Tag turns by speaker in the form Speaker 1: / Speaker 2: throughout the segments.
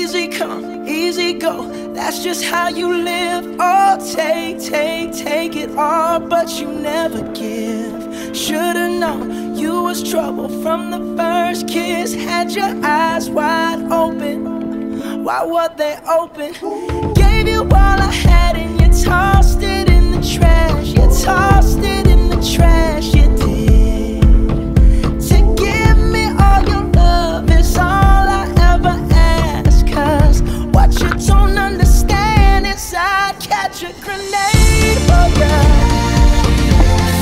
Speaker 1: Easy come, easy go, that's just how you live. Oh, take it all, but you never give. Should've known you was trouble from the first kiss. Had your eyes wide open, why were they open? Gave you all I had and you tossed it in the trash. You tossed it in the trash, you did. To give me all your love is all I ever ask. Cause what you don't understand is I'd catch a grenade for ya,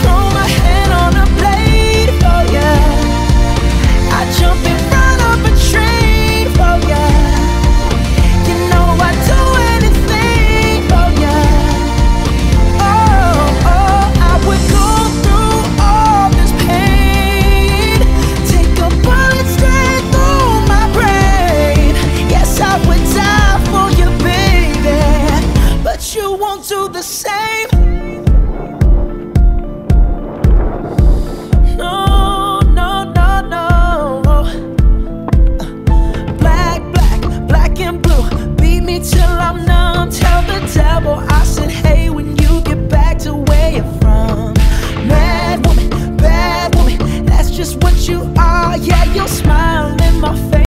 Speaker 1: throw my hand on a blade for ya, I'd jump in front of a train for ya. You know I'd do anything for ya. Oh, I would go through all this pain, take a bullet straight through my brain. Yes, I would die for you, baby, but you won't do the same.